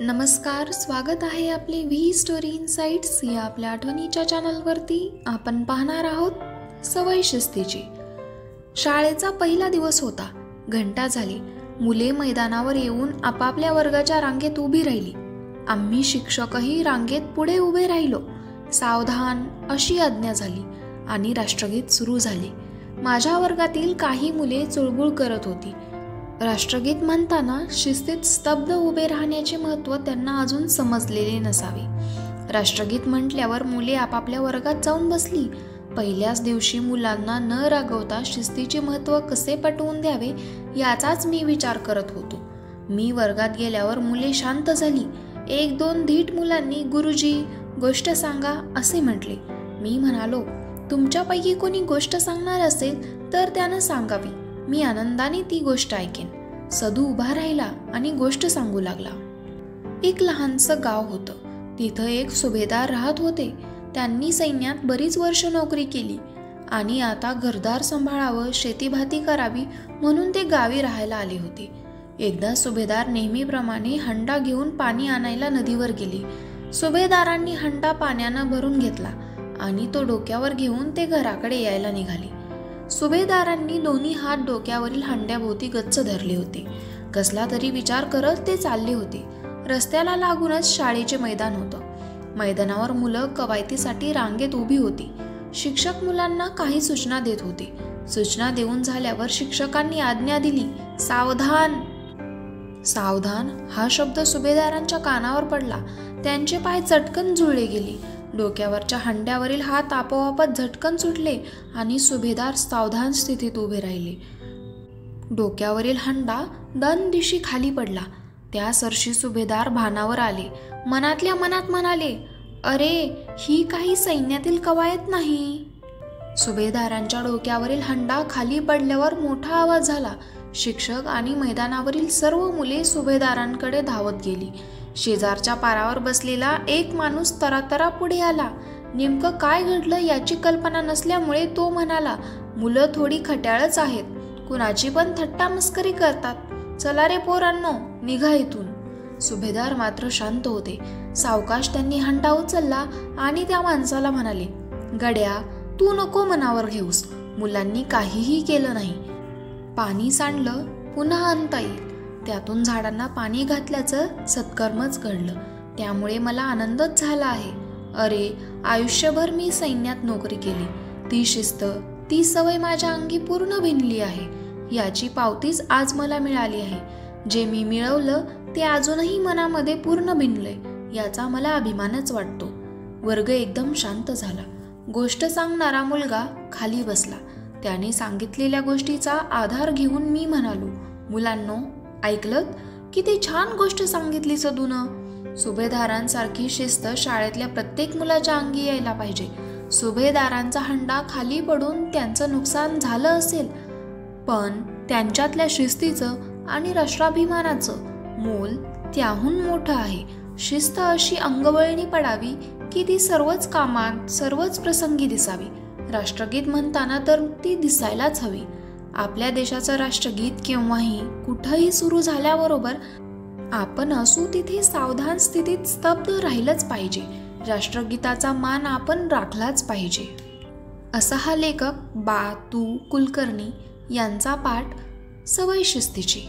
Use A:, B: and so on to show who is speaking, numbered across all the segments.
A: नमस्कार, स्वागत आहे आपले व्ही स्टोरी इनसाइट्स या आपल्या आठवणीच्या चॅनलवरती. आपण पाहणार आहोत सवय शिस्तीची. शाळेचा पहिला दिवस होता. घंटा झाली. मुले मैदानावर येऊन आपापल्या वर्गाच्या रांगेत उभी राहिली. आम्ही शिक्षकही रांगेत पुढे उभे राहिलो. सावधान अशी आज्ञा झाली आणि राष्ट्रगीत सुरू झाले. माझ्या वर्गातील काही मुले चुळबुळ करत होती. राष्ट्रगीत म्हणताना शिस्तीत स्तब्ध उभे राहण्याचे महत्त्व त्यांना अजून समजलेले नसावे. राष्ट्रगीत म्हटल्यावर मुले आपापल्या वर्गात जाऊन बसली. पहिल्याच दिवशी मुलांना न रागवता शिस्तीचे महत्त्व कसे पटवून द्यावे याचाच मी विचार करत होतो. मी वर्गात गेल्यावर मुले शांत झाली. एक दोन धीट मुलांनी गुरुजी गोष्ट सांगा असे म्हटले. मी म्हणालो, तुमच्यापैकी कोणी गोष्ट सांगणार असेल तर त्यानं सांगावी. मी आनंदाने ती गोष्ट ऐकेन. सदू उभा राहिला आणि गोष्ट सांगू लागला. एक लहानसं गाव होतं. तिथं एक सुभेदार राहत होते. त्यांनी सैन्यात बरीच वर्ष नोकरी केली आणि आता घरदार सांभाळावं, शेतीभाती करावी म्हणून ते गावी राहायला आले होते. एकदा सुभेदार नेहमीप्रमाणे हंडा घेऊन पाणी आणायला नदीवर गेले. सुभेदारांनी हंडा पाण्यानं भरून घेतला आणि तो डोक्यावर घेऊन ते घराकडे यायला निघाले. सुभेदारांनी दोन्ही हात डोक्यावरील हंड्याभोवती गच्च धरले होते. कसला तरी विचार करत ते चालले होते. रस्त्याला लागूनच शाळेचे मैदान होतं. मैदानावर मुलं कवायतीसाठी रांगेत उभी होती. शिक्षक मुलांना काही सूचना देत होते. सूचना देऊन झाल्यावर शिक्षकांनी आज्ञा दिली, सावधान. सावधान हा शब्द सुभेदारांच्या कानावर पडला. त्यांचे पाय चटकन जुळले गेले. डोक्यावरच्या हंड्यावरील हात आपोआपच झटकन सुटले आणि सुभेदार सावधान स्थितीत उभे राहिले. डोक्यावरील हंडा दनदिशी खाली पडला. त्या सरशी सुभेदार भानावर आले. मनातल्या मनात म्हणाले, अरे ही काही सैन्यातील कवायत नाही. सुभेदारांच्या डोक्यावरील हंडा खाली पडल्यावर मोठा आवाज झाला. शिक्षक आणि मैदानावरील सर्व मुले सुभेदारांकडे धावत गेली. शेजारच्या पारावर बसलेला एक माणूस तरातरा पुढे आला. नेमकं काय घडलं याची कल्पना नसल्यामुळे तो म्हणाला, मुलं थोडी खट्याळच आहेत. कुणाची पण थट्टा मस्करी करतात. चला रे पोरांनो, निघा इथून. सुभेदार मात्र शांत होते. सावकाश त्यांनी हंडा उचलला आणि त्या माणसाला म्हणाले, गड्या तू नको मनावर घेऊस. मुलांनी काहीही केलं नाही. पाणी सांडलं पुन्हा आणता येईल. त्यातून झाडांना पाणी घातल्याचं सत्कर्मच घडलं. त्यामुळे मला आनंदच झाला आहे. अरे आयुष्यभर मी सैन्यात नोकरी केली. ती शिस्त, ती सवय माझ्या अंगी पूर्ण भिनली आहे. याची पावतीच आज मला मिळाली आहे. जे मी मिळवलं ते अजूनही मनामध्ये पूर्ण भिनलंय. याचा मला अभिमानच वाटतो. वर्ग एकदम शांत झाला. गोष्ट सांगणारा मुलगा खाली बसला. त्याने सांगितलेल्या गोष्टीचा आधार घेऊन मी म्हणालो, मुलांनो ऐकलत? किती छान गोष्ट सांगितली सदूनं. सुभेदारांसारखी शिस्त शाळेतल्या प्रत्येक मुलाच्या अंगी यायला पाहिजे. सुभेदारांचा हंडा खाली पडून त्यांचं नुकसान झालं असेल, पण त्यांच्यातल्या शिस्तीचं आणि राष्ट्राभिमानाचं मोल त्याहून मोठं आहे. शिस्त अशी अंगवळणी पडावी की ती सर्वच कामात, सर्वच प्रसंगी दिसावी. राष्ट्रगीत म्हणताना तर ती दिसायलाच हवी. आपल्या देशाचं राष्ट्रगीत केव्हाही कुठंही सुरू झाल्याबरोबर आपण असू तिथे सावधान स्थितीत स्तब्ध राहिलंच पाहिजे. राष्ट्रगीताचा मान आपण राखलाच पाहिजे. असा हा लेखक बा. तु. कुलकर्णी यांचा पाठ सवय शिस्तीची.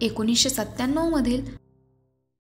A: 1997 मधील